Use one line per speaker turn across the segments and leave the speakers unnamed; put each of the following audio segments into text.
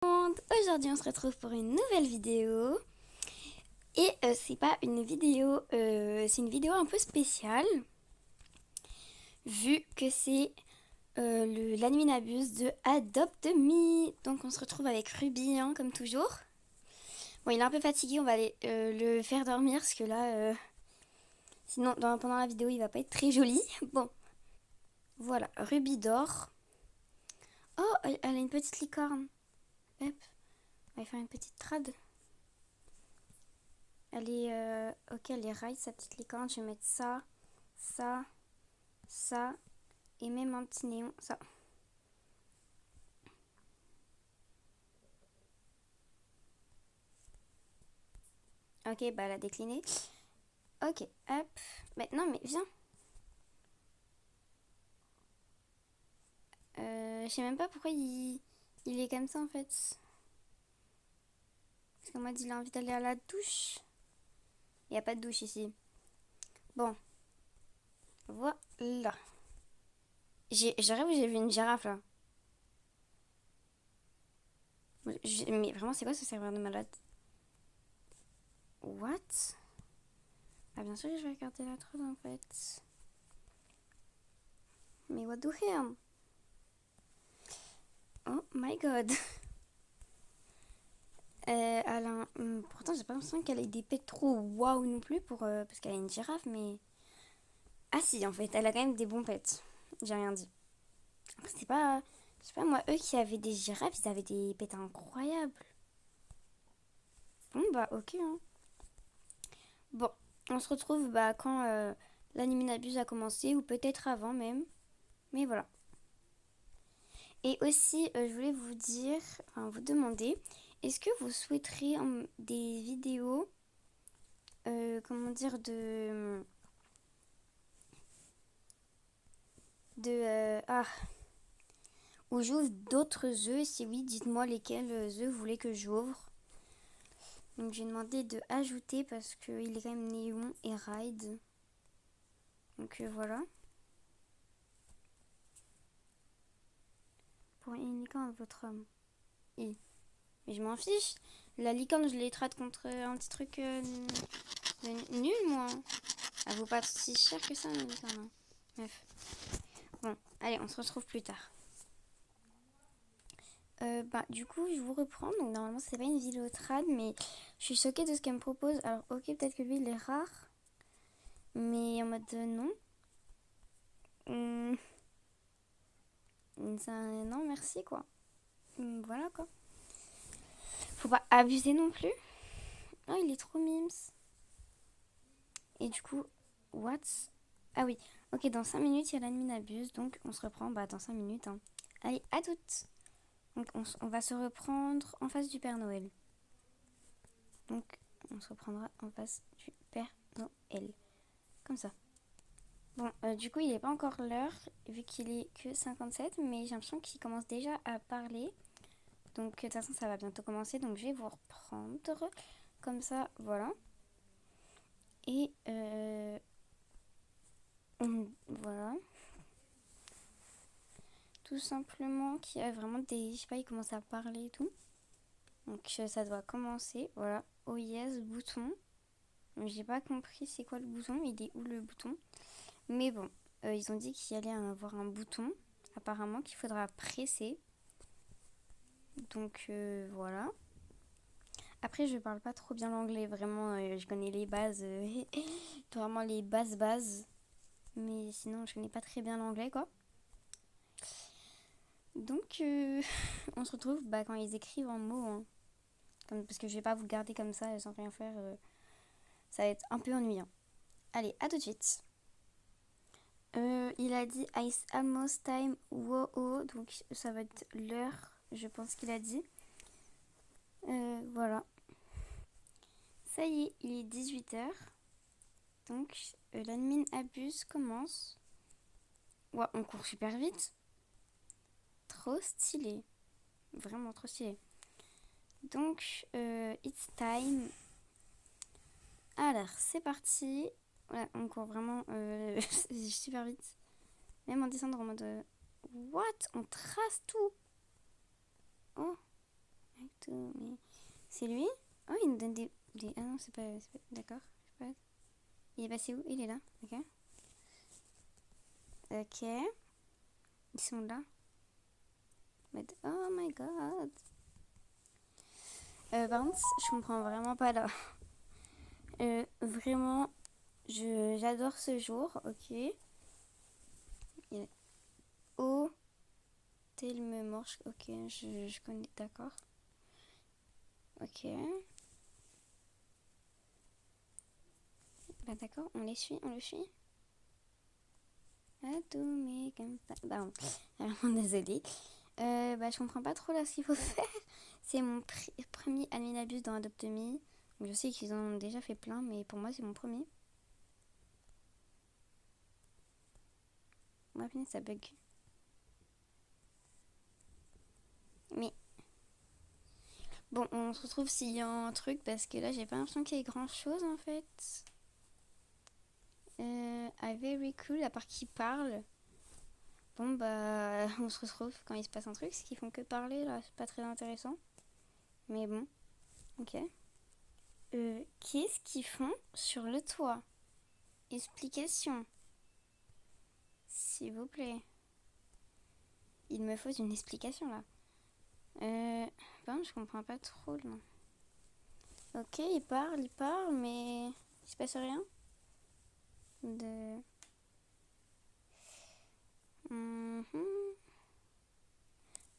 Aujourd'hui on se retrouve pour une nouvelle vidéo et c'est pas une vidéo, c'est une vidéo un peu spéciale vu que c'est l'animinabus de Adopt Me. Donc on se retrouve avec Ruby hein, comme toujours. Bon, il est un peu fatigué, on va aller le faire dormir parce que là sinon pendant la vidéo il va pas être très joli. Bon, voilà, Ruby dort. Oh, elle a une petite licorne. Hop, on va faire une petite trad. Elle est ok, elle est right sa petite licorne. Je vais mettre ça, ça, ça et même un petit néon, ça. Ok, bah elle a décliné. Ok, hop. Mais non, mais viens. Je sais même pas pourquoi il est comme ça en fait. Parce qu'on m'a dit il a envie d'aller à la douche. Il n'y a pas de douche ici. Bon, voilà. Je rêve où j'ai vu une girafe là. Mais vraiment, c'est quoi ce serveur de malade? What? Ah, bien sûr que je vais regarder la trade en fait. Mais what the hell? Oh my god. Pourtant, j'ai pas l'impression qu'elle ait des pets trop waouh non plus parce qu'elle a une girafe, mais. Ah si, en fait, elle a quand même des bons pets. J'ai rien dit. Après, c'est pas. Je sais pas, moi, eux qui avaient des girafes, ils avaient des pets incroyables. Bon, bah, ok, hein. Bon, on se retrouve quand l'animinabuse a commencé, ou peut-être avant même. Mais voilà. Et aussi, je voulais vous dire, enfin, vous demander, est-ce que vous souhaiterez des vidéos, comment dire, où j'ouvre d'autres œufs, et si oui, dites-moi lesquels œufs vous voulez que j'ouvre. Donc j'ai demandé de ajouter parce qu'il est quand même néon et ride. Donc voilà. Pour une licorne, votre homme. Et. Mais je m'en fiche. La licorne, je l'ai trade contre un petit truc nul, moi. Elle vaut pas si cher que ça, une licorne. Bref. Bon, allez, on se retrouve plus tard. Du coup, je vous reprends. Donc, normalement, c'est pas une vidéo trad, mais je suis choquée de ce qu'elle me propose. Alors, ok, peut-être que lui, il est rare. Mais en mode non. Non, merci, quoi. Voilà, quoi. Faut pas abuser non plus. Oh, il est trop mimes. Et du coup, what? Ah oui, ok, dans 5 minutes, il y a l'admin abuse. Donc, on se reprend dans 5 minutes. Hein. Allez, à toutes. Donc, on va se reprendre en face du Père Noël. Donc, on se reprendra en face du Père Noël. Comme ça. Bon, du coup, il n'est pas encore l'heure, vu qu'il est que 57, mais j'ai l'impression qu'il commence déjà à parler. Donc, de toute façon, ça va bientôt commencer, donc je vais vous reprendre. Comme ça, voilà. Et voilà. Tout simplement qu'il y a vraiment des... Je sais pas, il commence à parler et tout. Donc, ça doit commencer. Voilà. Oh yes, bouton. J'ai pas compris c'est quoi le bouton, il est où le bouton. Mais bon, ils ont dit qu'il y allait avoir un bouton, apparemment, qu'il faudra presser. Donc voilà. Après, je parle pas trop bien l'anglais, vraiment, je connais les bases, vraiment les bases. Mais sinon, je connais pas très bien l'anglais, quoi. Donc, on se retrouve quand ils écrivent en mots. Hein. Parce que je vais pas vous garder comme ça sans rien faire. Ça va être un peu ennuyant. Allez, à tout de suite. Il a dit Ice almost time, wow, donc ça va être l'heure, je pense qu'il a dit. Voilà. Ça y est, il est 18h. Donc, l'admin abuse commence. Ouais, on court super vite. Trop stylé. Vraiment trop stylé. Donc, it's time. Alors, c'est parti. Ouais, on court vraiment super vite. Même en descendant en mode... what? On trace tout. Oh. tout, mais... C'est lui? Oh, il nous donne des... Ah non, c'est pas... D'accord, je sais pas. Il est passé où? Il est là, ok. Ok. Ils sont là. Mais... Oh my god. Par contre, je comprends vraiment pas là. Vraiment, j'adore ce jour, ok. Oh, tel me morche, ok, je connais, d'accord. Ok. Bah d'accord, on les suit, on le suit. À tout, mais comme ça. Bah, vraiment désolée. Bah, je comprends pas trop là ce qu'il faut faire. C'est mon premier Adminabus dans Adopt.me. Je sais qu'ils en ont déjà fait plein, mais pour moi, c'est mon premier. Ouais, putain, ça bug. Mais bon, on se retrouve s'il y a un truc parce que là, j'ai pas l'impression qu'il y ait grand chose en fait. Very cool, à part qu'ils parlent. Bon, bah, on se retrouve quand il se passe un truc. Ce qu'ils font que parler là, c'est pas très intéressant. Mais bon, ok. Qu'est-ce qu'ils font sur le toit? Explication. S'il vous plaît. Il me faut une explication là. Bon, je comprends pas trop là. Ok, il parle, mais il se passe rien. De...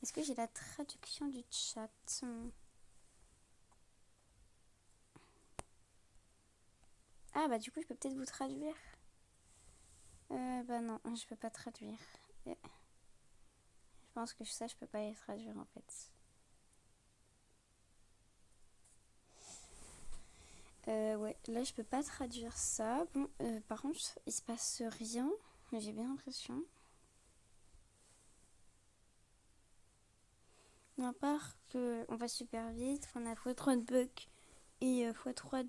Est-ce que j'ai la traduction du chat? Ah bah du coup je peux peut-être vous traduire. Bah non, je peux pas traduire. Je pense que ça je peux pas les traduire en fait. Ouais, là je peux pas traduire ça. Bon, par contre il se passe rien, j'ai bien l'impression. À part qu'on va super vite, qu'on a x3 de bugs et x3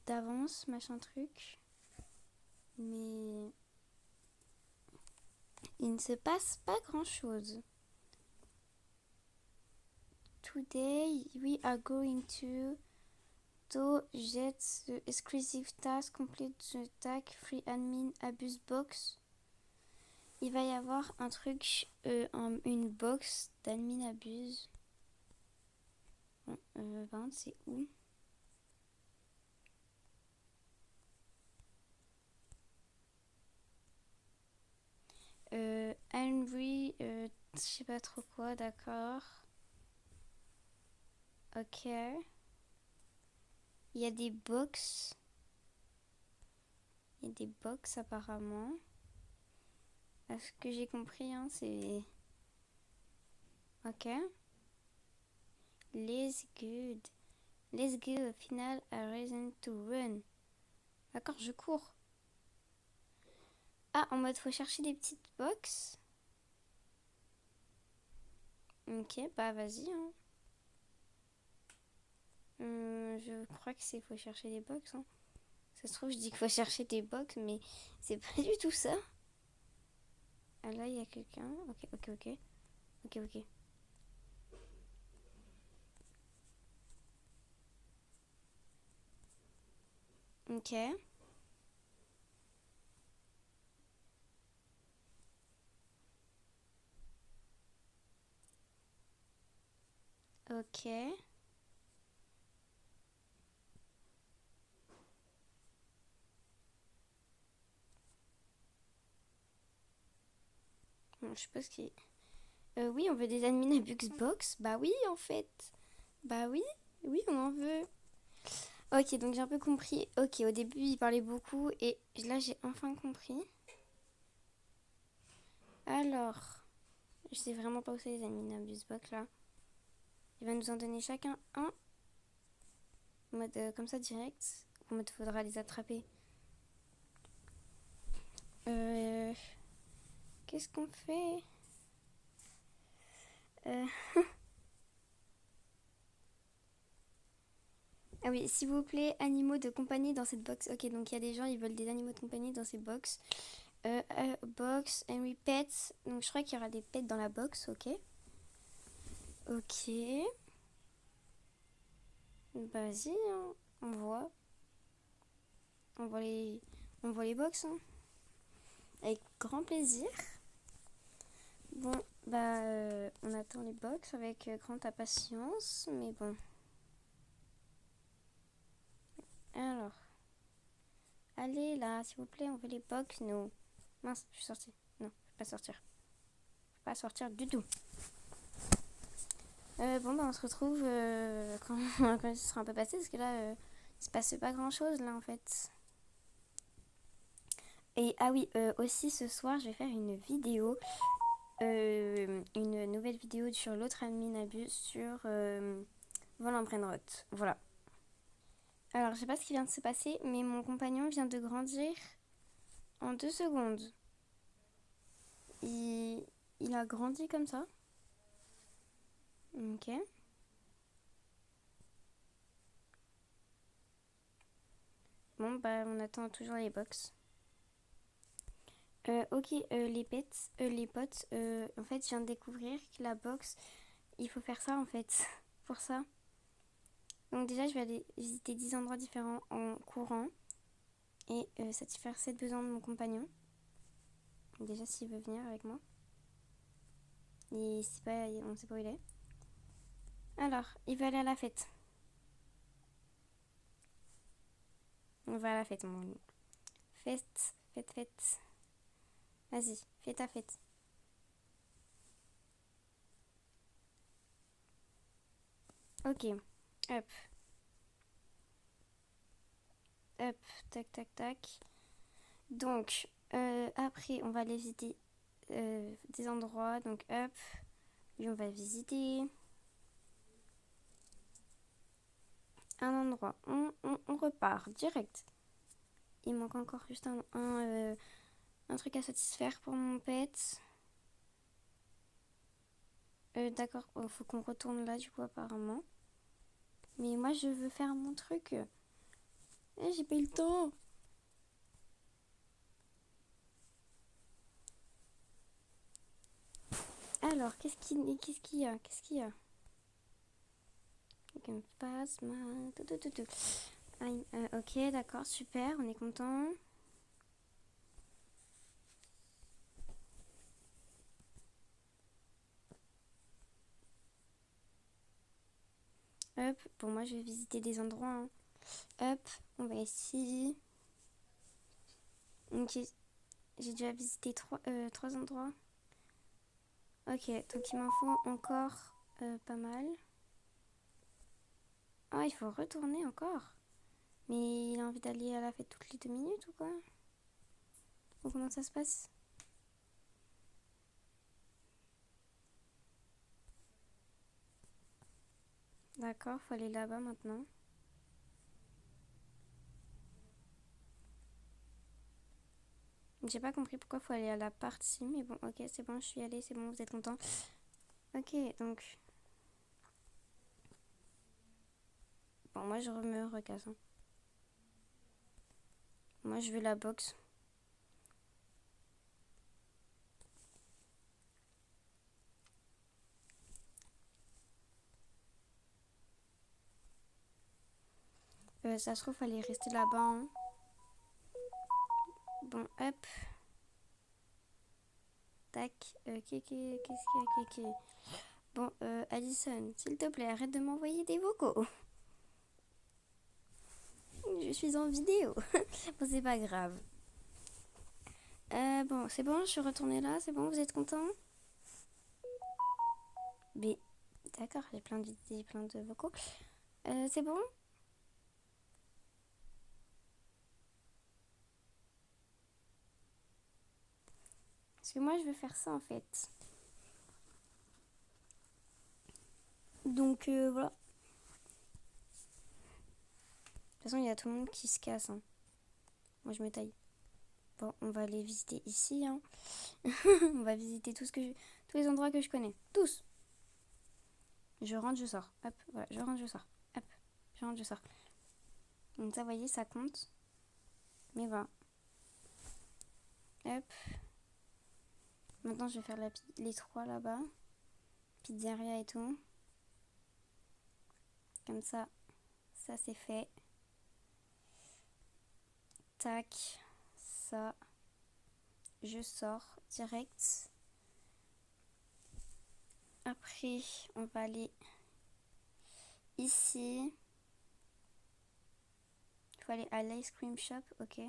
d'avance, machin truc. Mais il ne se passe pas grand chose. Today we are going to get the exclusive task, complete the tag free admin abuse box. Il va y avoir un truc, une box d'admin abuse. Bon, c'est où? Henry, je sais pas trop quoi, d'accord. Ok. Il y a des box. Il y a des box apparemment. À ce que j'ai compris, hein, c'est... Ok. Let's good. Let's go. Au final, a reason to run. D'accord, je cours. Ah, en mode faut chercher des petites box. Ok, bah vas-y. Hein. Je crois que c'est faut chercher des box. Hein. Ça se trouve, je dis qu'il faut chercher des box, mais c'est pas du tout ça. Ah là, il y a quelqu'un. Ok, ok, ok. Ok, ok. Ok. Ok. Bon, je sais pas ce qui... oui, on veut des admins à Buxbox. Bah oui, en fait. Bah oui, oui, on en veut. Ok, donc j'ai un peu compris. Ok, au début, il parlait beaucoup et là, j'ai enfin compris. Alors, je sais vraiment pas où c'est les admins à Buxbox là. Il va nous en donner chacun un. En mode comme ça direct. En mode faudra les attraper. Qu'est-ce qu'on fait? Ah oui, s'il vous plaît, animaux de compagnie dans cette box. Ok, donc il y a des gens, ils veulent des animaux de compagnie dans ces box. Box, and we pets. Donc je crois qu'il y aura des pets dans la box, ok. Ok. Vas-y, hein. On voit. On voit les, on voit les box, hein. Avec grand plaisir. Bon, bah, on attend les box avec grande impatience, mais bon. Alors, allez là, s'il vous plaît, on veut les box, nous. Mince, je suis sortie. Non, je vais pas sortir. Je vais pas sortir du tout. Bon, bah, on se retrouve quand ce sera un peu passé, parce que là, il se passe pas grand-chose, là, en fait. Et, ah oui, aussi, ce soir, je vais faire une vidéo. Une nouvelle vidéo sur l'autre admin abus sur Volant Brainrot. Voilà. Alors, je sais pas ce qui vient de se passer, mais mon compagnon vient de grandir en 2 secondes. Il a grandi comme ça. Ok. Bon, bah, on attend toujours les box. Ok, les potes, en fait, je viens de découvrir que la box, il faut faire ça, en fait, pour ça. Donc déjà, je vais aller visiter 10 endroits différents en courant et satisfaire 7 besoins de mon compagnon. Déjà, s'il veut venir avec moi. On sait pas où il est. Alors, il veut aller à la fête. On va à la fête, mon... Fête, fête, fête. Vas-y, fais ta fête. Ok, hop. Hop, tac, tac, tac. Donc, après, on va aller visiter des endroits. Donc, hop. Lui, on va visiter un endroit. On repart direct. Il manque encore juste un truc à satisfaire pour mon pet. D'accord, faut qu'on retourne là, du coup, apparemment. Mais moi, je veux faire mon truc. J'ai pas eu le temps. Alors, qu'est-ce qu'il y a? Qu'est-ce qu'il y a? Ok, passe, tout. Ok, d'accord, super, on est content. Hop, pour moi, je vais visiter des endroits, hein. Hop, on va ici. Ok, j'ai déjà visité trois endroits. Ok, donc il m'en faut encore pas mal. Ah, il faut retourner encore. Mais il a envie d'aller à la fête toutes les 2 minutes ou quoi? Ou comment ça se passe? D'accord, faut aller là-bas maintenant. J'ai pas compris pourquoi faut aller à la partie, mais bon, ok, c'est bon, je suis allée, c'est bon, vous êtes content. Ok, donc... Bon, moi, je me recasse, hein. Moi, je veux la box. Ça se trouve, fallait rester là-bas, hein. Bon, hop. Tac. Qu'est-ce qu'il y a, Kéké? Bon, Alison, s'il te plaît, arrête de m'envoyer des vocaux. Je suis en vidéo. Bon, c'est pas grave. Bon, c'est bon, je suis retournée là, c'est bon, vous êtes content? Mais, d'accord, j'ai plein de vocaux. C'est bon? Parce que moi, je veux faire ça, en fait. Donc, voilà. De toute façon, il y a tout le monde qui se casse, hein. Moi, je me taille. Bon, on va aller visiter ici, hein. On va visiter tous les endroits que je connais. Tous. Je rentre, je sors. Hop, voilà, je rentre, je sors. Hop, je rentre, je sors. Donc ça, vous voyez, ça compte. Mais voilà. Hop. Maintenant, je vais faire les trois là-bas. Pizzeria et tout. Comme ça c'est fait. Tac, ça, je sors direct. Après, on va aller ici. Il faut aller à l'ice cream shop, ok.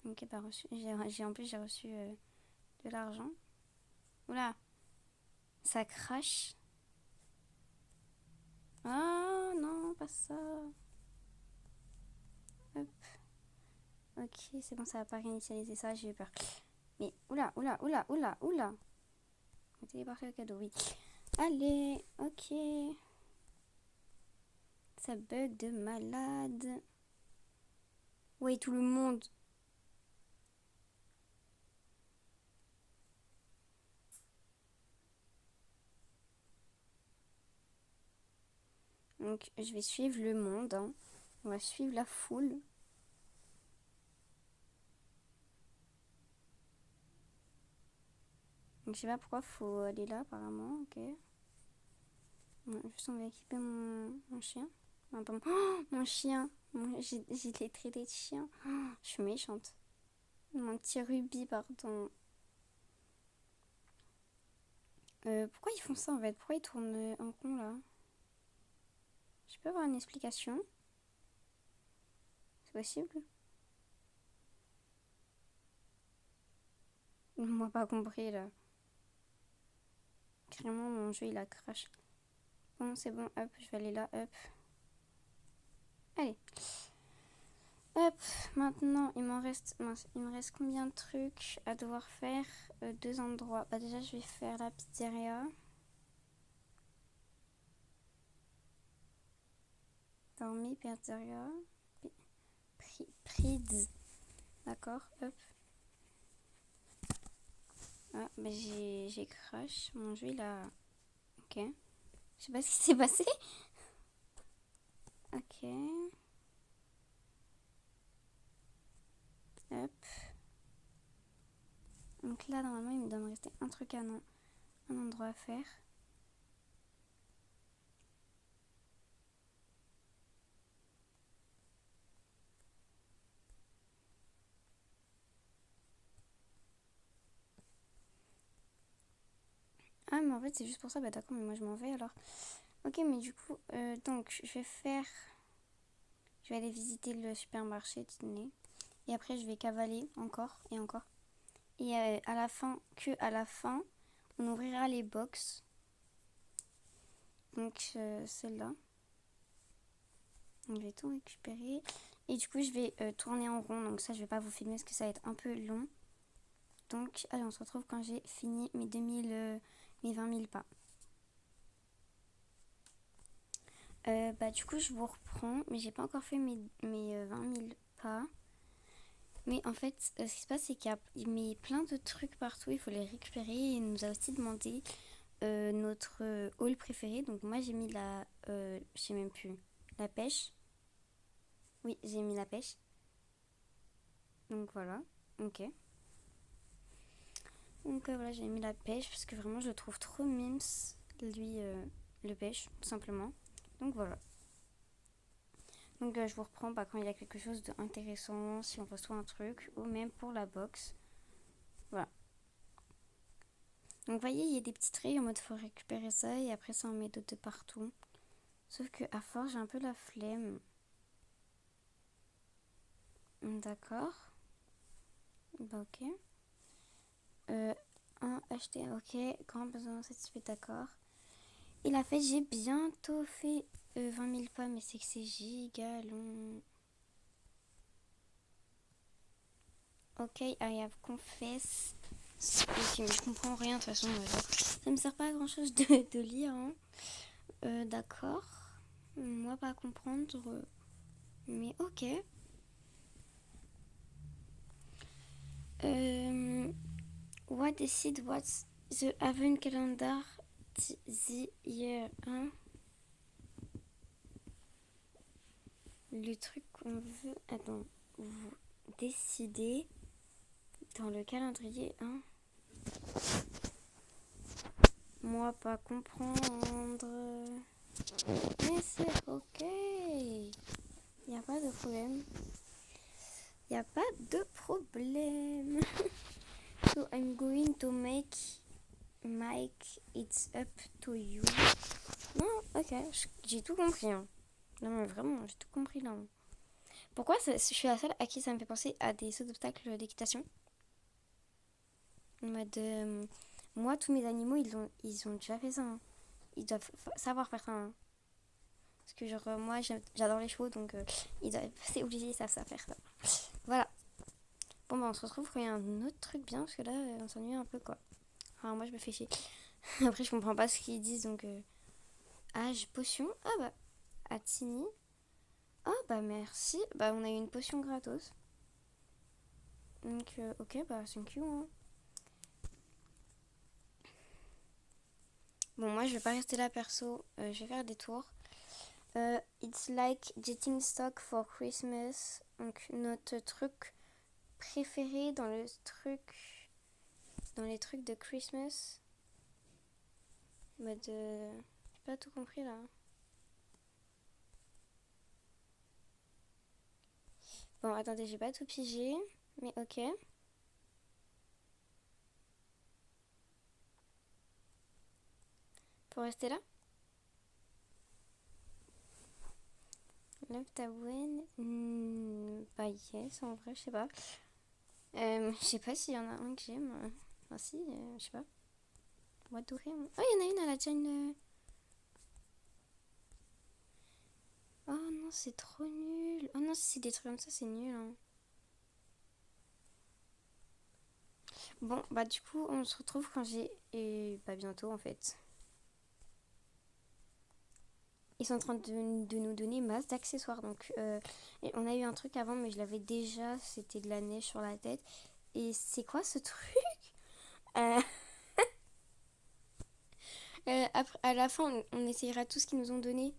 Ok, bah reçu. En plus, j'ai reçu de l'argent. Oula, ça crache. Ah non, pas ça. Hop. Ok, c'est bon, ça va pas réinitialiser ça, j'ai eu peur. Mais oula. On va téléporter au cadeau, oui. Allez, ok. Ça bug de malade. Oui, tout le monde. Donc, je vais suivre le monde. Hein. On va suivre la foule. Donc, je sais pas pourquoi faut aller là, apparemment. Ok. Ouais, juste, on va équiper mon chien. Non, pas mon chien. J'ai les traités de chien. Oh, je suis méchante. Mon petit Ruby, pardon. Pourquoi ils font ça en fait? Pourquoi ils tournent en rond là? Je peux avoir une explication? C'est possible? Moi pas compris là. Carrément mon jeu il a crash. Bon c'est bon, hop, je vais aller là, hop. Allez. Hop, maintenant il me reste combien de trucs à devoir faire? 2 endroits. Bah déjà je vais faire la pizzeria. Dormi, pizzeria. Prids. D'accord, hop. Ah, bah j'ai crash. Mon jeu il a... Ok. Je sais pas ce qui s'est passé. Ok. Hop. Donc là, normalement, il me doit me rester un truc un endroit à faire. Ah, mais en fait, c'est juste pour ça. Bah d'accord, mais moi, je m'en vais alors. Ok, mais du coup, donc, je vais aller visiter le supermarché, dîner. Et après, je vais cavaler encore et encore. Et à la fin, on ouvrira les box. Donc, celle-là. Donc, je vais tout récupérer. Et du coup, je vais tourner en rond. Donc ça, je vais pas vous filmer parce que ça va être un peu long. Donc, allez, on se retrouve quand j'ai fini mes 20 000 pas. Bah, du coup, je vous reprends. Mais j'ai pas encore fait mes 20 000 pas. Mais en fait, ce qui se passe, c'est qu'il y a mis plein de trucs partout. Il faut les récupérer. Et il nous a aussi demandé notre haul préféré. Donc, moi, j'ai mis je sais même plus. La pêche. Oui, j'ai mis la pêche. Donc, voilà. Ok. Donc, voilà, j'ai mis la pêche parce que vraiment, je le trouve trop mimes. Lui, le pêche, tout simplement. Donc, voilà. Donc je vous reprends quand il y a quelque chose d'intéressant, si on reçoit un truc, ou même pour la box. Voilà. Donc vous voyez, il y a des petits traits en mode faut récupérer ça, et après ça en met d'autres de partout. Sauf que à force, j'ai un peu la flemme. D'accord. Bah ok. Acheter, ok. Grand besoin satisfait, d'accord. Et la fête, j'ai bientôt fait 20 000 pas, mais c'est que c'est giga long. Ok, I have confess. Ok, mais je comprends rien de toute façon. Ça me sert pas à grand chose de lire. Hein. D'accord. Moi, pas comprendre. Mais ok. What decide what's the Advent calendar the year? Hein? Le truc qu'on veut. Attends. Vous décidez dans le calendrier. Hein? moi pas comprendre. Mais c'est ok. Il n'y a pas de problème. Il n'y a pas de problème. So I'm going to make it's up to you. Non, ok, j'ai tout compris. Hein. Non mais vraiment, j'ai tout compris là. Pourquoi je suis la seule à qui ça me fait penser à des sauts d'obstacles d'équitation? En mode, moi, tous mes animaux, ils ont déjà fait ça. Hein. Ils doivent savoir faire ça. Hein. Parce que genre, moi, j'adore les chevaux, donc c'est obligé, ils savent ça faire ça. Voilà. Bon, bah, on se retrouve quand il y a un autre truc bien, parce que là, on s'ennuie un peu, quoi. Enfin, moi, je me fais chier. Après, je comprends pas ce qu'ils disent, donc... Âge, potion. Ah bah, Atini. Ah bah, merci. Bah, on a eu une potion gratos. Donc, ok, bah, thank you, hein. Bon, moi, je vais pas rester là, perso. Je vais faire des tours. It's like getting stock for Christmas. Donc, notre truc préféré dans les trucs de Christmas. Mode, j'ai pas tout compris là. Bon, attendez, j'ai pas tout pigé, mais ok. Faut rester là. Love ta win. Bah yes, en vrai, je sais pas. Je sais pas s'il y en a un que j'aime. Enfin si, je sais pas. What do him. Oh, il y en a une, elle a déjà une... Oh non, c'est trop nul. Oh non, si c'est des trucs comme ça, c'est nul. Hein. Bon, bah du coup, on se retrouve quand j'ai... Et bah bientôt, en fait. Ils sont en train de nous donner masse d'accessoires. Donc, on a eu un truc avant, mais je l'avais déjà. C'était de la neige sur la tête. Et c'est quoi ce truc après, à la fin, on essayera tout ce qu'ils nous ont donné.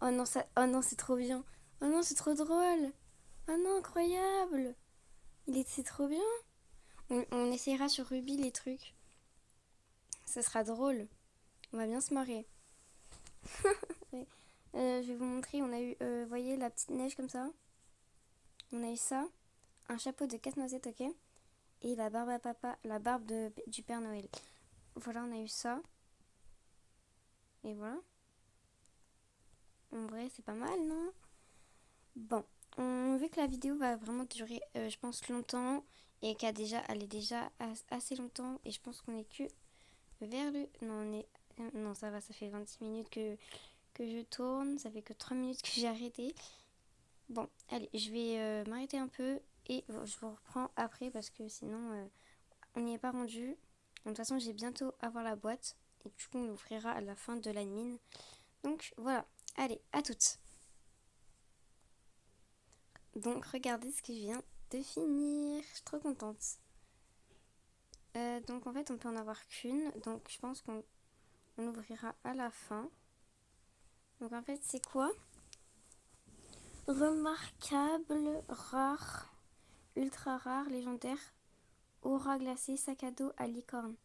Oh non, oh non, c'est trop bien. Oh non, c'est trop drôle. Oh non, incroyable. C'est trop bien. On essayera sur Ruby les trucs. Ça sera drôle. On va bien se marrer. Ouais. Je vais vous montrer. On a eu, voyez, la petite neige comme ça. On a eu ça. Un chapeau de casse-noisette, ok. Et la barbe à papa, la barbe du Père Noël. Voilà, on a eu ça. Et voilà. En vrai, c'est pas mal, non? Bon, vu que la vidéo va vraiment durer, je pense, longtemps. Et elle est déjà assez longtemps. Et je pense qu'on est que vers le... Non, ça va, ça fait 26 minutes que je tourne. Ça fait que 3 minutes que j'ai arrêté. Bon, allez, je vais m'arrêter un peu. Et je vous reprends après parce que sinon, on n'y est pas rendu. De toute façon, j'ai bientôt avoir la boîte. Et du coup, on l'ouvrira à la fin de la mine. Donc, voilà. Allez, à toutes. Donc, regardez ce que je viens de finir. Je suis trop contente. Donc, en fait, on peut en avoir qu'une. Donc, je pense qu'on ouvrira à la fin. Donc, en fait, c'est quoi? Remarquable, rare, ultra rare, légendaire, aura glacé, sac à dos à licorne.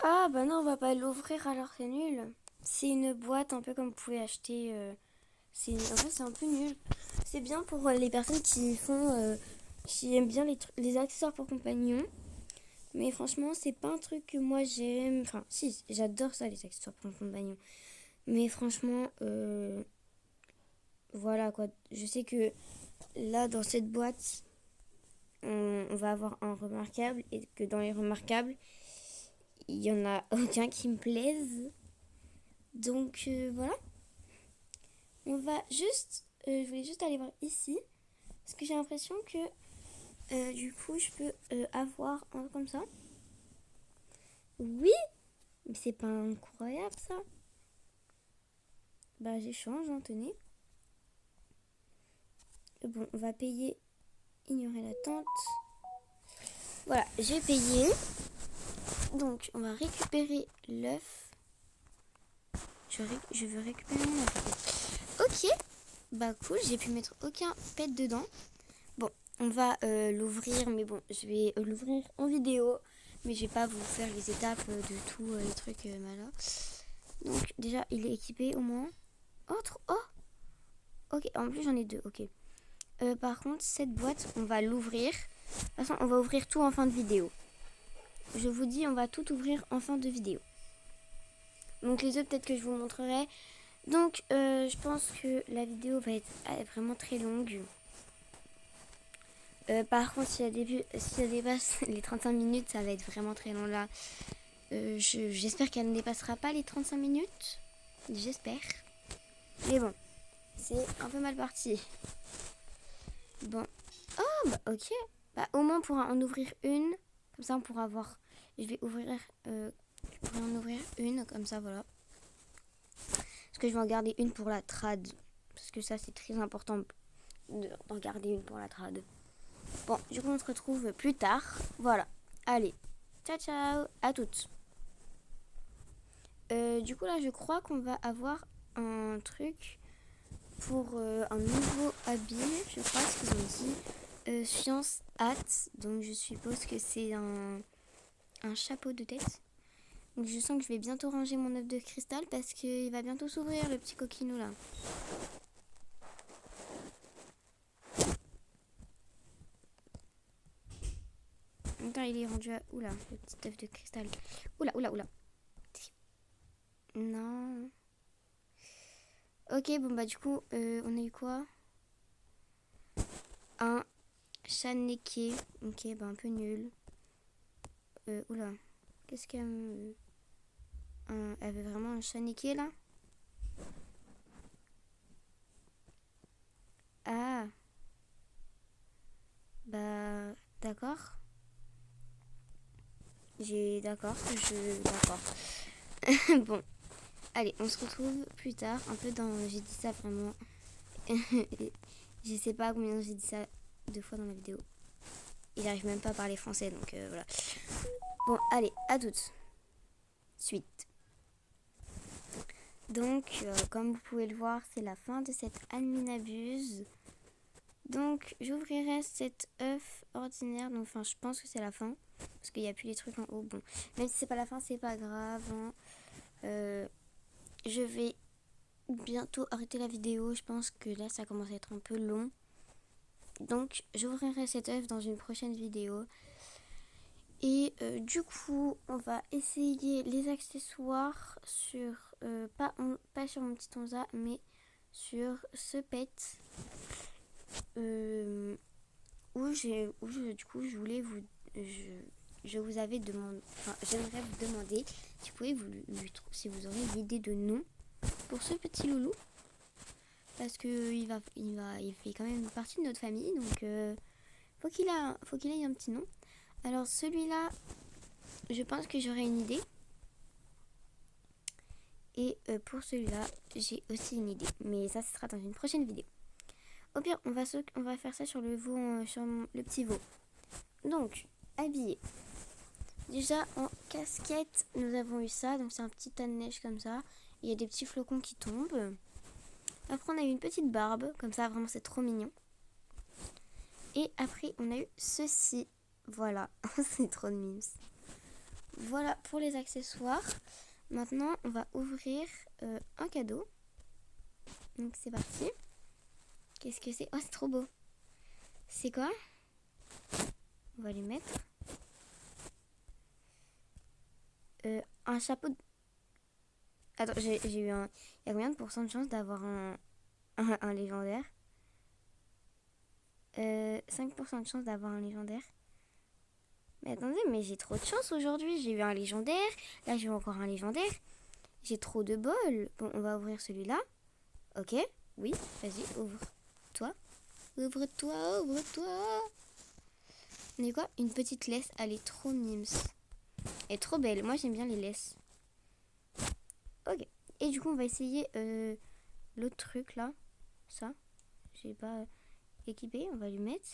Ah bah non, on va pas l'ouvrir alors c'est nul. C'est une boîte un peu comme vous pouvez acheter. En fait, c'est un peu nul. C'est bien pour les personnes qui aiment bien les accessoires pour compagnons. Mais franchement, c'est pas un truc que moi j'aime. Enfin, si, j'adore ça, les accessoires pour compagnons. Mais franchement, voilà quoi. Je sais que là, dans cette boîte, on va avoir un remarquable. Et que dans les remarquables, il y en a aucun qui me plaise. Donc voilà. On va juste... je voulais juste aller voir ici. Parce que j'ai l'impression que du coup, je peux avoir un comme ça. Oui. Mais c'est pas incroyable ça. Bah j'échange, hein, tenez. Bon, on va payer. Ignorer l'attente. Voilà, j'ai payé. Donc, on va récupérer l'œuf. Je veux récupérer mon œuf. Ok. Bah cool, j'ai pu mettre aucun pet dedans. Bon, on va l'ouvrir, mais bon, je vais l'ouvrir en vidéo. Mais je vais pas vous faire les étapes de tous les trucs malins. Donc déjà, il est équipé au moins. Oh, ok, en plus j'en ai 2, ok. Par contre, cette boîte, on va l'ouvrir. De toute façon, on va ouvrir tout en fin de vidéo. Je vous dis, on va tout ouvrir en fin de vidéo. Donc les œufs, peut-être que je vous montrerai. Donc, je pense que la vidéo va être vraiment très longue. Par contre, si elle dépasse les 35 minutes, ça va être vraiment très long là. J'espère qu'elle ne dépassera pas les 35 minutes. J'espère. Mais bon, c'est un peu mal parti. Bon. Oh, bah ok. Bah, au moins, on pourra en ouvrir une. Comme ça, on pourra voir. Je vais ouvrir... je pourrais en ouvrir une, comme ça, voilà. Parce que je vais en garder une pour la trad. Parce que ça, c'est très important d'en garder une pour la trad. Bon, du coup, on se retrouve plus tard. Voilà. Allez. Ciao, ciao. À toutes. Du coup, là, je crois qu'on va avoir un truc pour un nouveau habit. Je crois ce qu'ils ont dit. Science hat. Donc, je suppose que c'est un chapeau de tête. Donc, je sens que je vais bientôt ranger mon œuf de cristal parce qu'il va bientôt s'ouvrir, le petit coquinou là. Attends, il est rendu à... Oula, le petit œuf de cristal. Oula. Non. Ok, bon bah du coup, on a eu quoi? Un Chaneke. Ok, bah un peu nul. Oula. Qu'est-ce qu'elle... Elle avait vraiment un Chaneke là? Ah. Bah... D'accord. D'accord. D'accord. Bon. Allez, on se retrouve plus tard. Un peu dans... J'ai dit ça vraiment... Je sais pas combien j'ai dit ça 2 fois dans la vidéo. Il n'arrive même pas à parler français, donc voilà. Bon, allez, à toutes. Suite. Donc, comme vous pouvez le voir, c'est la fin de cette Adminabuse. Donc, j'ouvrirai cet œuf ordinaire. Donc, enfin, je pense que c'est la fin. Parce qu'il n'y a plus les trucs en haut. Bon, même si c'est pas la fin, c'est pas grave. Hein. Je vais bientôt arrêter la vidéo. Je pense que là, ça commence à être un peu long. Donc, j'ouvrirai cet œuf dans une prochaine vidéo. Et du coup, on va essayer les accessoires sur... pas sur mon petit Onza, mais sur ce pet. Du coup, je voulais vous... Je vous avais demandé... Enfin, j'aimerais vous demander si vous pouvez si vous aurez une idée de nom pour ce petit loulou. Parce que il fait quand même partie de notre famille, donc faut qu'il ait un petit nom. Alors celui-là, je pense que j'aurai une idée. Et pour celui-là, j'ai aussi une idée. Mais ça, ce sera dans une prochaine vidéo. Au pire, on va faire ça sur le petit veau. Donc, habillé. Déjà, en casquette, nous avons eu ça. Donc, c'est un petit tas de neige comme ça. Il y a des petits flocons qui tombent. Après, on a eu une petite barbe. Comme ça, vraiment, c'est trop mignon. Et après, on a eu ceci. Voilà, c'est trop de mimes. Voilà pour les accessoires. Maintenant, on va ouvrir un cadeau. Donc, c'est parti. Qu'est-ce que c'est? Oh, c'est trop beau. C'est quoi? On va lui mettre. Un chapeau. Attends, j'ai eu un... Il y a combien de pourcents de chance d'avoir un légendaire? 5% de chance d'avoir un légendaire. Mais attendez, mais j'ai trop de chance aujourd'hui. J'ai eu un légendaire. Là, j'ai eu encore un légendaire. J'ai trop de bol. Bon, on va ouvrir celui-là. Ok. Oui, vas-y, ouvre-toi. Ouvre-toi. On est quoi? Une petite laisse. Elle est trop mimes. Elle est trop belle. Moi, j'aime bien les laisses. Ok. Et du coup, on va essayer l'autre truc là. Ça. J'ai pas équipé. On va lui mettre.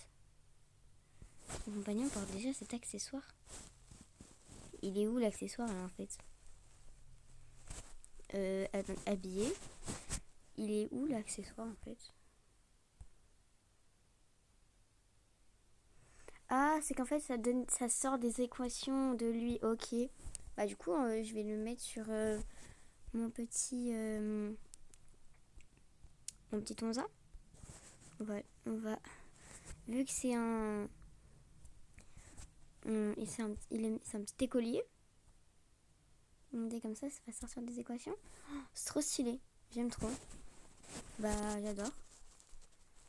Mon compagnon porte déjà cet accessoire. Il est où l'accessoire là en fait? Habillé. Il est où l'accessoire en fait? Ah, c'est qu'en fait, ça sort des équations de lui. Ok. Bah, du coup, je vais le mettre sur mon petit... mon petit onza. Vu que c'est un... c'est un petit écolier. Dès comme ça va sortir des équations. Oh, c'est trop stylé. J'aime trop. Bah, j'adore.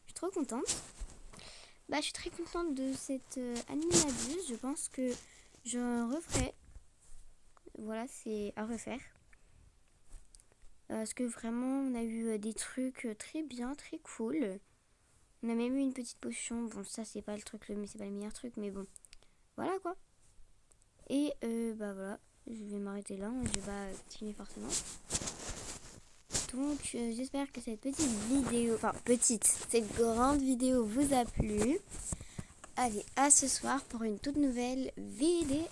Je suis trop contente. Bah, je suis très contente de cette Animabuse. Je pense que je referai. Voilà, c'est à refaire. Parce que vraiment, on a eu des trucs très bien, très cool. On a même eu une petite potion. Bon, ça, c'est pas le truc, mais c'est pas le meilleur truc, mais bon. Voilà, quoi. Et, bah, voilà. Je vais m'arrêter là. Je vais pas continuer forcément. Donc, j'espère que cette petite vidéo, cette grande vidéo vous a plu. Allez, à ce soir pour une toute nouvelle vidéo.